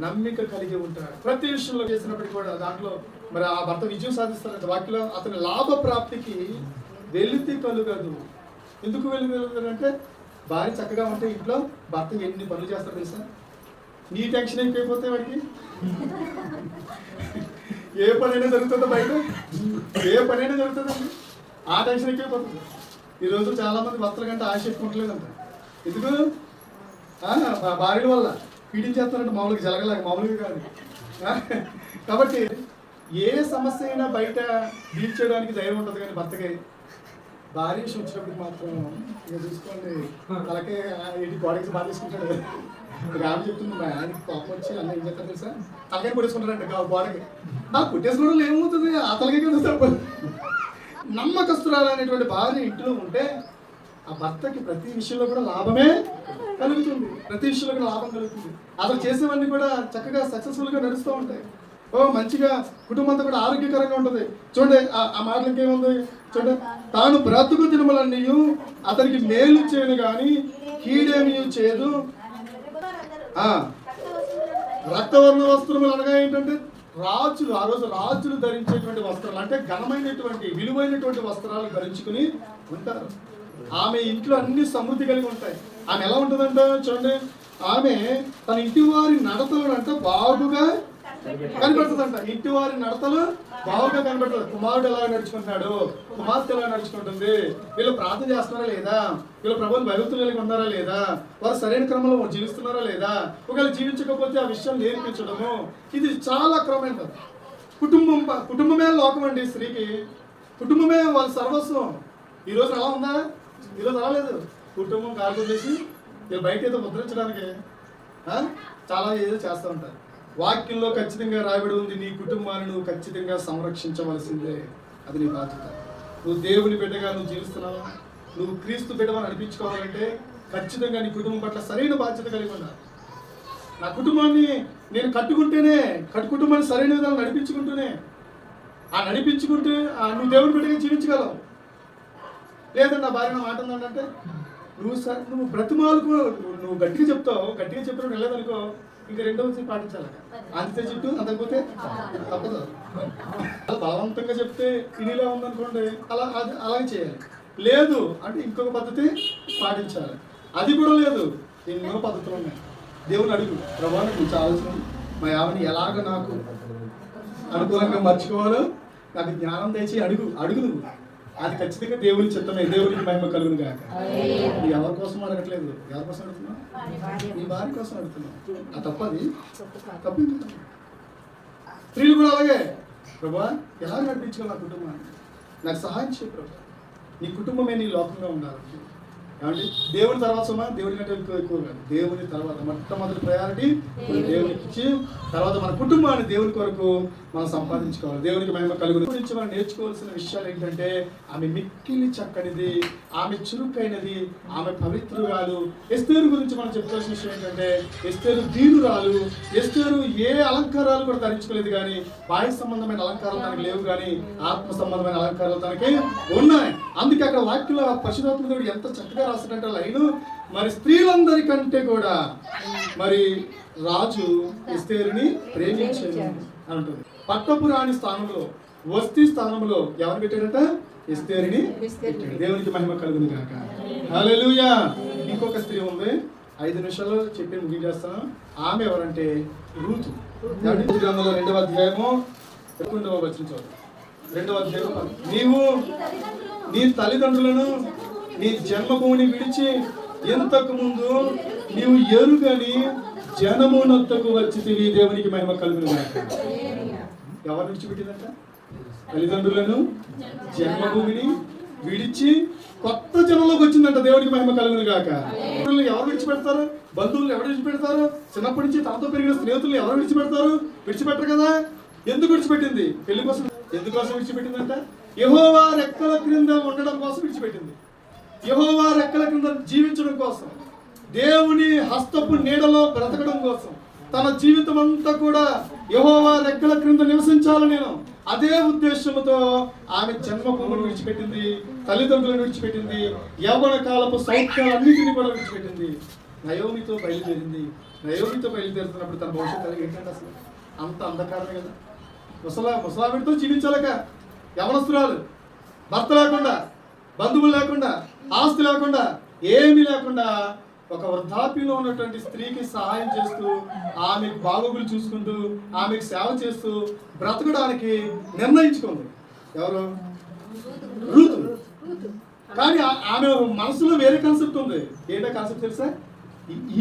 నమ్మిక కలిగి ఉంటాడు. ప్రతి విషయంలో చేసినప్పటికీ కూడా దాంట్లో మరి ఆ భర్త విజయం సాధిస్తాడంట. వాటిలో అతని లాభ ప్రాప్తికి వెలితి కలుగదు. ఎందుకు వెలుగు అంటే భార్య చక్కగా ఉంటే ఇంట్లో భర్త ఎన్ని పనులు చేస్తాడు తెలుసా? నీ టెన్షన్ ఎక్కువైపోతే వాడికి ఏ పనైనా జరుగుతుందో, బయట ఏ పనైనా జరుగుతుందండి, ఆ టెన్షన్ ఎక్కువైపోతుంది. ఈరోజు చాలా మంది భర్తల కంటే ఆశ ఎక్కువ ఉంటలేదంట. ఎందుకు? భార్యల వల్ల పీడించేస్తారంటే మామూలుగా జరగలేక, మామూలుగా కాదు. కాబట్టి ఏ సమస్య అయినా బయట డీల్ చేయడానికి ధైర్యం ఉంటుంది, కానీ భర్తకి భార్య విషయం వచ్చినప్పుడు మాత్రం ఇక చూసుకోండి, అలాగే ఏంటి గోడకి బాగా తీసుకుంటాడు. ఆమె చెప్తుంది, మా ఆయనకి కోపం వచ్చి అన్న ఏం చెప్తారు తెలుసా, తలకాయ కొట్టేసుకుంటారంట గోడకి. కొట్టేసుకోవడం ఏమవుతుంది, ఆ తలకాయ కదా. నమ్మకస్తురాలు అనేటువంటి భార్య ఇంట్లో ఉంటే ఆ భర్తకి ప్రతి విషయంలో కూడా లాభమే కలుగుతుంది. ప్రతి విషయంలో కూడా లాభం కలుగుతుంది. అసలు చేసేవన్నీ కూడా చక్కగా సక్సెస్ఫుల్గా నడుస్తూ ఉంటాయి. మంచిగా కుటుంబం అంతా కూడా ఆరోగ్యకరంగా ఉంటుంది. చూడండి ఆ మాటలకి ఏముంది చూడండి, తాను బ్రతుకు దినములన్నీ అతనికి మేలు చేయను కానీ కీడేమీ చేయదు. రక్తవర్ణ వస్త్రములు అనగా ఏంటంటే రాజులు, ఆ రోజు రాజులు ధరించేటువంటి వస్త్రాలు, అంటే ఘనమైనటువంటి విలువైనటువంటి వస్త్రాలు ధరించుకుని ఉంటారు. ఆమె ఇంట్లో అన్ని సమృద్ధి కలిగి ఉంటాయి. ఆమె ఎలా ఉంటుందంట చూడండి, ఆమె తన ఇంటి వారి నడతలు అంటే బాగుగా కనిపెడుతుందంట. ఇంటి వారి నడతలు బాగుగా కనిపెడుతుంది. కుమారుడు ఎలా నడుచుకుంటున్నాడు, కుమార్తె ఎలా నడుచుకుంటుంది, వీళ్ళు ప్రార్థన చేస్తున్నారా లేదా, వీళ్ళు ప్రభువుని భయభక్తులు కలిగి ఉన్నారా లేదా, వారు సరైన క్రమంలో జీవిస్తున్నారా లేదా, ఒకవేళ జీవించకపోతే ఆ విషయం నేర్పించడము, ఇది చాలా క్రమమైనది. కుటుంబమే లోకం అండి. స్త్రీకి కుటుంబమే వాళ్ళ సర్వస్వం. ఈరోజు అలా ఉందా? ఈరోజు అలా లేదు. కుటుంబం కార్యం చేసి బయట ఏదో ముద్రించడానికి చాలా ఏదో చేస్తూ ఉంటారు. వాక్యంలో ఖచ్చితంగా రాయబడి ఉంది, నీ కుటుంబాన్ని నువ్వు ఖచ్చితంగా సంరక్షించవలసిందే, అది నీ బాధ్యత. నువ్వు దేవుని బిడ్డగా నువ్వు జీవిస్తున్నావు, నువ్వు క్రీస్తు బిడ్డవని అనిపించుకోవాలంటే ఖచ్చితంగా నీ కుటుంబం పట్ల సరైన బాధ్యత కలిగి ఉండాలి. నా కుటుంబాన్ని నేను కుటుంబాన్ని సరైన విధానం నడిపించుకుంటూనే నడిపించుకుంటే నువ్వు దేవుని బిడ్డగా జీవించగలవు. లేదంటే నా భార్య మాట ఉందంటే నువ్వు బ్రతిమాలకు నువ్వు గట్టిగా చెప్తావు, గట్టిగా చెప్పినప్పుడు వెళ్ళదనుకో, ఇంకా రెండవది పాటించాలి. అంతే చుట్టూ అంతకపోతే తప్పదు. బలవంతంగా చెప్తే ఇనిలా ఉందనుకోండి, అలాగే చేయాలి. లేదు అంటే ఇంకొక పద్ధతి పాటించాలి. అది కూడా లేదు, ఎన్నో పద్ధతులు ఉన్నాయి. దేవుని అడుగు, ప్రభా నువ్వు ఆలోచన మా యావని ఎలాగ నాకు అనుకూలంగా మర్చుకోవాలో నాకు జ్ఞానం తెచ్చి అడుగు నువ్వు. అది ఖచ్చితంగా దేవుని చిత్తమే. దేవునికి మహిమ కలుగును గాక. నువ్వు ఎవరి కోసం అడగట్లేదు, ఎవరి కోసం అడుగుతున్నావు? నీ భార్య కోసం అడుగుతున్నావు. ఆ తప్పది, తప్పు. స్త్రీలు కూడా అలాగే, ప్రభా ఎలా నడిపించుకో నా కుటుంబాన్ని, నాకు సహాయం చేయ ప్రభా, నీ కుటుంబమే నీ లోకంగా ఉండాలి. ఏమండి దేవుని తర్వాత సుమా, దేవుడి కంటే ఎక్కువ కాదు. దేవుని తర్వాత మొట్టమొదటి ప్రయారిటీ దేవునికి ఇచ్చి, తర్వాత మన కుటుంబాన్ని దేవుని కొరకు మనం సంపాదించుకోవాలి. దేవునికి మహిమ కలుగును. గురించి మనం నేర్చుకోవాల్సిన విషయాలు ఏంటంటే, ఆమె మిక్కిలి చక్కనిది, ఆమె చురుకైనది, ఆమె పవిత్రురాలు. ఎస్తేరు గురించి మనం చెప్పుకోవాల్సిన విషయం ఏంటంటే, ఎస్తేరు దీనురాలు. ఎస్తేరు ఏ అలంకారాలు కూడా ధరించుకోలేదు, కానీ బాహ్య సంబంధమైన అలంకారాలు తనకి లేవు, కానీ ఆత్మ సంబంధమైన అలంకారాలు తనకి ఉన్నాయి. అందుకే అక్కడ వాక్యంలో పరిశుద్ధాత్మ దేవుడు ఎంత చక్కగా రాసినట్టు లైను, మరి స్త్రీలందరికంటే కూడా మరి రాజు ఎస్తేరుని ప్రేమించాడు అంటుంది. పట్టపు రాణి స్థానంలో, వస్తీ స్థానంలో ఎవరు పెట్టారట? ఎస్తేరుని పెట్టాడు. దేవునికి మహిమ కలుగును గాక. హల్లెలూయా. ఇంకొక స్త్రీ ఉంది, 5 నిమిషాల్లో చెప్పి ముగించేస్తాను. ఆమె ఎవరంటే రూతు. గ్రంథంలో 2వ అధ్యాయము 11వ వచనం చదువు. 2వ అధ్యాయం, నీవు నీ తల్లిదండ్రులను నీ జన్మభూమిని విడిచి ఇంతకు ముందు నీవు ఎరుగని జనమునొద్దకు వచ్చితివి. దేవునికి మహిమ కలుగును గాక. ఎవరు విడిచిపెట్టిందంట? తల్లిదండ్రులను, జన్మభూమిని విడిచి కొత్త జనంలోకి వచ్చిందంట. దేవునికి మహిమ కలుగును గాక. ఎవరు విడిచిపెడతారు? బంధువులు ఎవరు విడిచిపెడతారు? చిన్నప్పటి నుంచి తనతో పెరిగిన స్నేహితులు ఎవరు విడిచిపెడతారు? విడిచిపెట్టరు కదా. ఎందుకు విడిచిపెట్టింది? పెళ్లి కోసం. ఎందుకోసం విడిచిపెట్టిందంట? యెహోవా రెక్కల క్రింద ఉండడం కోసం విడిచిపెట్టింది. యెహోవా రెక్కల క్రింద జీవించడం కోసం, దేవుని హస్తపు నీడలో బ్రతకడం కోసం, తన జీవితం అంతా కూడా యెహోవా రెక్కల క్రింద నివసించాలి నేను, అదే ఉద్దేశంతో ఆమె జన్మభూమిని విడిచిపెట్టింది, తల్లిదండ్రులను విడిచిపెట్టింది, యవ్వన కాలపు సౌఖ్యాలన్నింటినీ కూడా విడిచిపెట్టింది. నయోమితో బయలుదేరింది. నయోమితో బయలుదేరుతున్నప్పుడు తన భవిష్యత్తు ఏంటంటే అసలు అంత అంధకారమే కదా. ముసలావిడితో జీవించాలక, యవనస్తురాలు, భర్త లేకుండా, బంధువులు లేకుండా, ఆస్తి లేకుండా, ఏమీ లేకుండా, ఒక వృద్ధాప్యంలో ఉన్నటువంటి స్త్రీకి సహాయం చేస్తూ, ఆమె బాగోగులు చూసుకుంటూ, ఆమెకు సేవ చేస్తూ బ్రతకడానికి నిర్ణయించుకుంది. ఎవరు? రూతు. కానీ ఆమె మనసులో వేరే కాన్సెప్ట్ ఉంది. ఏంటో కాన్సెప్ట్ తెలుసా?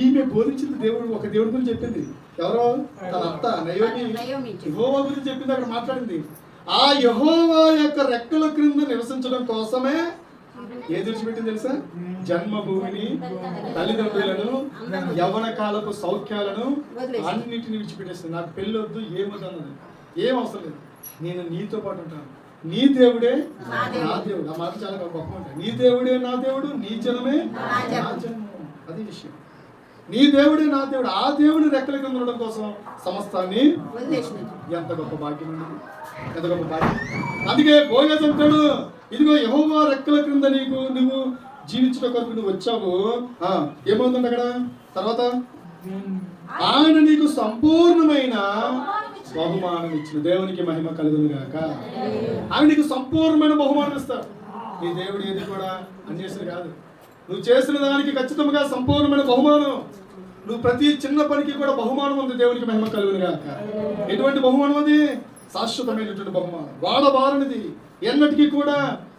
ఈమె బోధించింది దేవుడు, ఒక దేవుడి గురించి చెప్పింది. ఎవరో తన అత్త నయోమి యెహోవా గురించి చెప్పింది, అక్కడ మాట్లాడింది. ఆ యెహోవా యొక్క రెక్కల క్రింద నివసించడం కోసమే ఏది విడిచిపెట్టింది తెలుసా? జన్మభూమిని, తల్లిదండ్రులను, యవ్వన కాలపు సౌఖ్యాలను అన్నిటిని విడిచిపెట్టేస్తుంది. నాకు పెళ్ళి వద్దు, ఏమొద్దు అన్నది. ఏం అవసరం లేదు, నేను నీతో పాటు ఉంటాను. నీ దేవుడే నా దేవుడు. ఆ మాట చాలా గొప్ప ఉంటాయి. నీ దేవుడే నా దేవుడు, నీ జనమే నా జన్మ. అది విషయం. నీ దేవుడే నా దేవుడు. ఆ దేవుని రెక్కల కింద ఉండడం కోసం సమస్తాన్ని. ఎంత గొప్ప భాగ్యం అండి, ఎంత గొప్ప భాగ్యం. అందుకే బోయజ్ అంటాడు, ఇదిగో యెహోవా రెక్కల క్రింద నువ్వు జీవించడం కొరకు నువ్వు వచ్చావు. ఏమవుతుంది అక్కడ తర్వాత? ఆయన నీకు సంపూర్ణమైన బహుమానం ఇచ్చిన. దేవునికి మహిమ కలుగును గాక. ఆయన నీకు సంపూర్ణమైన బహుమానం ఇస్తాడు. నీ దేవుడు ఏది కూడా అన్యేషణ కాదు. నువ్వు చేసిన దానికి ఖచ్చితంగా సంపూర్ణమైన బహుమానం. నువ్వు ప్రతి చిన్న పనికి కూడా బహుమానం ఉంది. దేవునికి మహిమ కలుగును గాక. ఎటువంటి బహుమానం అది? శాశ్వతమైనటువంటి బహుమానం, వాడబారనిది, ఎన్నటికీ కూడా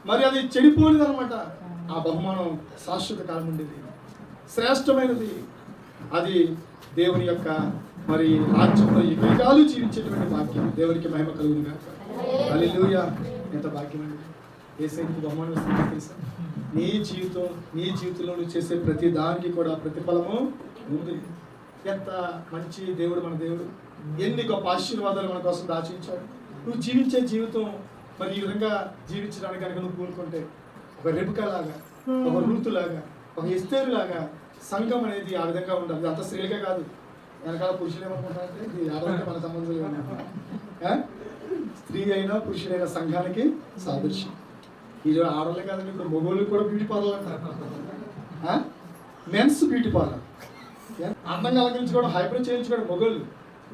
మరి అది చెడిపోనిది అనమాట. ఆ బహుమానం శాశ్వత కాలం ఉండేది, శ్రేష్టమైనది. అది దేవుని యొక్క మరి రాజ్యంలో యుగాలు జీవించేటువంటి భాగ్యం. దేవునికి మహిమ కలుగును గాక. హల్లెలూయా. ఎంత భాగ్యం అండి. యేసయ్యకు బహుమానం ఇస్తుంది తెలుసా? నీ జీవితంలో నువ్వు చేసే ప్రతి దానికి కూడా ప్రతిఫలము ఉంది. ఎంత మంచి దేవుడు మన దేవుడు. ఎన్ని గొప్ప ఆశీర్వాదాలు మన కోసం దాచించాడు. నువ్వు జీవించే జీవితం మరి ఈ విధంగా జీవించడానికి కనుక నువ్వు కూరుకుంటే, ఒక రెబెకా లాగా, ఒక రూతు లాగా, ఒక ఎస్తేరు లాగా సంఘం అనేది ఆ విధంగా ఉండాలి. అంత స్త్రీలుగా కాదు, వెనకాల పురుషులు ఏమనుకుంటారంటే ఇది ఆడవాళ్ళకి మన సంబంధం లేదు. స్త్రీ అయినా పురుషుడైనా సంఘానికి సాదృశ్యం. ఈరోజు ఆడవాళ్ళే కాదండి, ఇప్పుడు మొగోళ్ళు కూడా బ్యూటీ పార్లర్ అంటారు. Men's beauty parlour. అందంగా అలంకరించుకోవడం, హైబ్రిడ్ చేయించుకోవడం మొగోళ్ళు.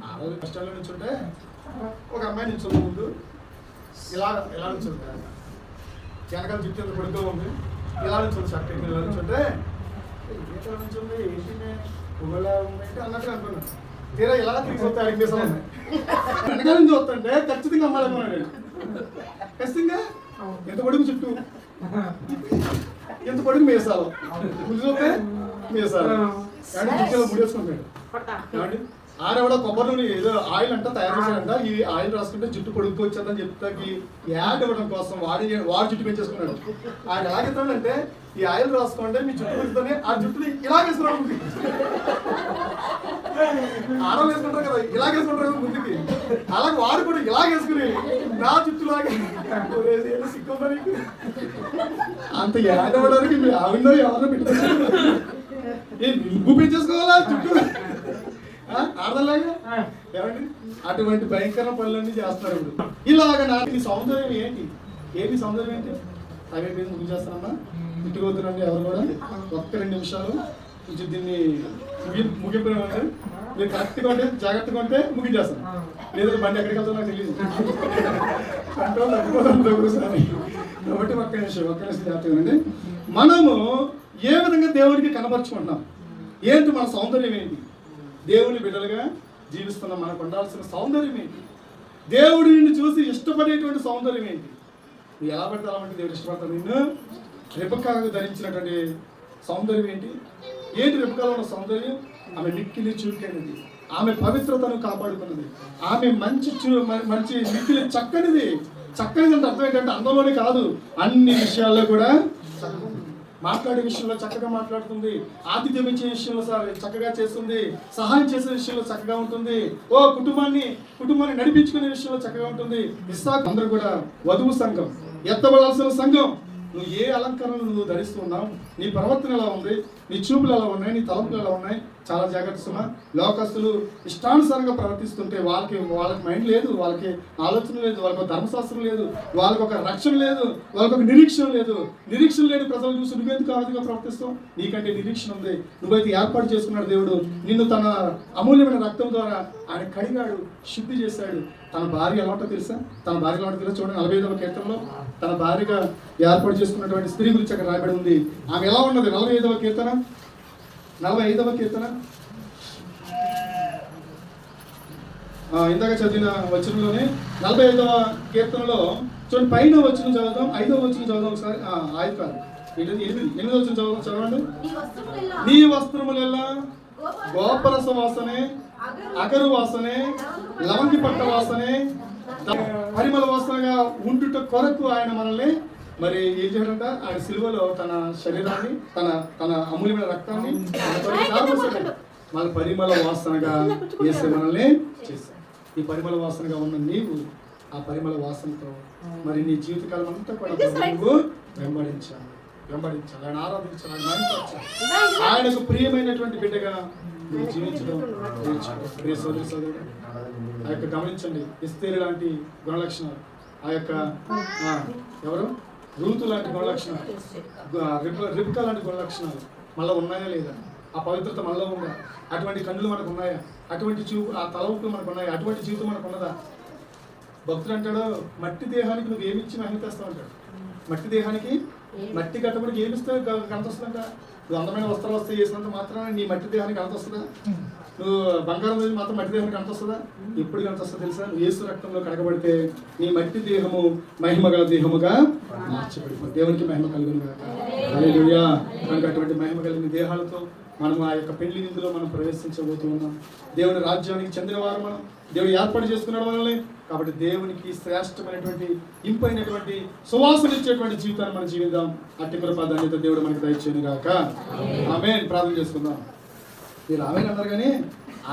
ఆడవాళ్ళు కష్టాల్లో నుంచుంటే ఒక అమ్మాయి నిల్చుంది ముందు, ఇలా నిల్చుంటారు. వెనకాల జుట్టు ఎంత పొడిగా ఉంది, ఇలా నిల్చుంది, షర్ట్ ఇలా నిల్చుంటే ఇలా నిల్చుంది, ఏంటి మొగోళ్ళ ఉందంటే అన్నట్టుగా అనుకున్నాను. తీరా ఇలా తిరిగి వస్తే అడిగేసాను. వెనకాల నుంచి వస్తుంటే ఖచ్చితంగా అమ్మాయి అనుకున్నాను. ఖచ్చితంగా ఎంత పొడుగు చుట్టూ, ఎంత పొడుగు మీసాలు, ముందు చూస్తే మీసాలు జుట్టులో ముడేసుకుంటాడు. ఏమండి ఆడవిడ కొబ్బరి నూనె ఏదో ఆయిల్ అంట తయారు చేశాడంట, ఈ ఆయిల్ రాసుకుంటే జుట్టు పొడుగు వచ్చేదని చెప్తాకి యాడ్ ఇవ్వడం కోసం వాడి జుట్టు పెంచేసుకున్నాడు. ఆయన ఎలాగెత్తాడంటే ఈ ఆయిల్ రాసుకుంటే మీ జుట్టు పెడుతుంది, ఆ జుట్టుని ఇలా వేసుకున్నాడు. ఆడలు వేసుకుంటారు కదా, ఇలా వేసుకుంటారు కదా ముందుకి, అలాగే వాడు కూడా ఇలా వేసుకుని నా జుట్టు లాగే సిక్కు నీకు అంత యాడ్ అవ్వడానికి మీ ఆవిడో ఎవరో పెట్టారు. నువ్వు పెంచేసుకోవాలా జుట్టు ఆడలాగా? ఏమండి అటువంటి భయంకర పనులన్నీ చేస్తున్నారు ఇప్పుడు. ఇలాగ నాకు ఈ సౌందర్యం ఏంటి, ఏంటి సౌందర్యం ఏంటి అవి ముగించేస్తానమ్మా. ఇంటికి ఎవరు కూడా ఒక్క 2 నిమిషాలు కొంచెం దీన్ని ముగింపు మీరు కరెక్ట్గా ఉంటే జాగ్రత్తగా ఉంటే ముగించేస్తాను, లేదంటే బండి ఎక్కడికి వెళ్తాను నాకు తెలియదు, కంట్రోల్ తగ్గిపోతాను. కాబట్టి ఒక్క నిమిషం జాగ్రత్తగా ఉండండి. మనము ఏ విధంగా దేవుడికి కనపరుచుకుంటున్నాం, ఏంటి మన సౌందర్యం ఏంటి, దేవుని బిడ్డలుగా జీవిస్తున్నాం, మనకు ఉండాల్సిన సౌందర్యం ఏంటి, దేవుడు నిన్ను చూసి ఇష్టపడేటువంటి సౌందర్యం ఏంటి. నువ్వు ఎలా పడతామంటే దేవుడు ఇష్టపడతాడు నిన్ను. రెబెక్కాకు ధరించినటువంటి సౌందర్యం ఏంటి, ఏంటి రెబెక్కాలో ఉన్న సౌందర్యం? ఆమె మిక్కిలి చురుకైనది, ఆమె పవిత్రతను కాపాడుకున్నది, ఆమె మంచి మిక్కిలి చక్కనిది. చక్కనిది అంటే అర్థం ఏంటంటే అందంలోనే కాదు, అన్ని విషయాల్లో కూడా మాట్లాడే విషయంలో చక్కగా మాట్లాడుతుంది, ఆతిథ్యం ఇచ్చే విషయంలో చక్కగా చేస్తుంది, సహాయం చేసే విషయంలో చక్కగా ఉంటుంది, కుటుంబాన్ని నడిపించుకునే విషయంలో చక్కగా ఉంటుంది. ఇస్సాకు అందరూ కూడా వధువు సంఘం, ఎత్తబడాల్సిన సంఘం. నువ్వు ఏ అలంకరణలు నువ్వు ధరిస్తున్నావు, నీ ప్రవర్తన ఎలా ఉంది, నీ చూపులు ఎలా ఉన్నాయి, నీ తలంపులు ఎలా ఉన్నాయి, చాలా జాగ్రత్తగా. లోకస్తులు ఇష్టానుసారంగా ప్రవర్తిస్తుంటే వాళ్ళకి మైండ్ లేదు, వాళ్ళకి ఆలోచన లేదు, వాళ్ళకి ధర్మశాస్త్రం లేదు, వాళ్ళకి ఒక రక్షణ లేదు, వాళ్ళకి ఒక నిరీక్షణ లేదు. నిరీక్షణ లేని ప్రజలు చూసి నువ్వెందుకు ఆ విధంగా ప్రవర్తిస్తావు? నీకంటే నిరీక్షణ ఉంది. నువ్వైతే ఏర్పాటు చేసుకున్నాడు దేవుడు నిన్ను, తన అమూల్యమైన రక్తం ద్వారా ఆయన కడిగాడు, శుద్ధి చేశాడు. తన భార్య ఎలా ఉంటుందో తెలుసా? తన భార్య ఎలా ఉంటుందో తెలుసా? చూడండి 45వ కీర్తనలో తన భార్యగా ఏర్పాటు చేసుకున్నటువంటి స్త్రీ గురించి అక్కడ రాయబడి ఉంది. ఆమె ఎలా ఉన్నది? 45వ కీర్తన ఇందాక చదివిన వచనంలోనే 45వ కీర్తనలో చూడండి, పైన వచనం చదువుతాం, 5వ వచనం చదువుతాం ఒకసారి. 5 కాదు 8వ వచనం చదవండి. నీ వస్త్రములెల్లా గోపరస వాసనే, అగరు వాసనే, లవంగి పట్ట వాసనే, పరిమళ వాసనగా ఉండుట కొరకు ఆయన మనల్ని మరి ఏం చేయడంట, ఆయన సిలువలో తన శరీరాన్ని, తన అమూల్యమైన రక్తాన్ని మన పరిమళ వాసనగా వేసే మనల్ని చేశాడు. ఈ పరిమళ వాసనగా ఉన్న నీవు ఆ పరిమళ వాసనతో మరి నీ జీవితకాలం అంతా కూడా నువ్వు వెంబడించాలి, ఆయన ఆరాధించాలి, ఆయన మహిమపరచాలి. ఆయనకు ప్రియమైనటువంటి బిడ్డగా నువ్వు జీవించడం నేర్చుకో. సోదరుడు ఆ యొక్క గమనించండి, ఎస్తేరు లాంటి గుణలక్షణాలు, ఆ యొక్క ఎవరు రూతు లాంటి గుణలక్షణాలు, రిబ్కా లాంటి గుణలక్షణాలు మళ్ళీ ఉన్నాయా లేదా? ఆ పవిత్రత మనలో ఉందా? అటువంటి కన్నులు మనకు ఉన్నాయా? అటువంటి చూపు, ఆ తలవులు మనకు ఉన్నాయా? అటువంటి జీవితం మనకు ఉన్నదా? భక్తుడు అంటాడు, మట్టి దేహానికి నువ్వు ఏమిచ్చి మహిమ తెస్తావు అంటాడు. మట్టి దేహానికి, మట్టి కట్టబడికి ఏమిస్తే గంత వస్తుందంట? నువ్వు అందమైన వస్త్రాలు వస్తే చేసినంత మాత్రాన నీ మట్టి దేహానికి గంత వస్తుందా? నువ్వు బంగారం మీద మాత్రం మట్టి దేహానికి గంత వస్తుందా? ఎప్పుడు గంత వస్తుందో తెలుసా? నువ్వు యేసు రక్తంలో కడగబడితే నీ మట్టి దేహము మహిమగల దేహముగా మార్చబడిపోతుంది. దేవునికి మహిమ కలుగును గాక. హల్లెలూయా. కనుక అటువంటి మహిమ కలిగిన దేహాలతో మనం ఆ యొక్క పెళ్లి విందులో మనం ప్రవేశించబోతూ ఉన్నాం. దేవుని రాజ్యానికి చెందిన వారు మనం, దేవుడు ఏర్పాటు చేసుకున్నాడు మనల్ని. కాబట్టి దేవునికి శ్రేష్టమైనటువంటి, ఇంపైనటువంటి, సువాసన ఇచ్చేటువంటి జీవితాన్ని మనం జీవిద్దాం. అట్టి కృప ధన్యత దేవుడు మనకి దయచేయను గాక. ఆమేన్. ప్రార్థన చేసుకుందాం. మీరు ఆమెన్ అన్నారు కానీ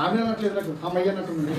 ఆమె అనట్లేదు, నాకు అమ్మయ్య అన్నట్టుంది.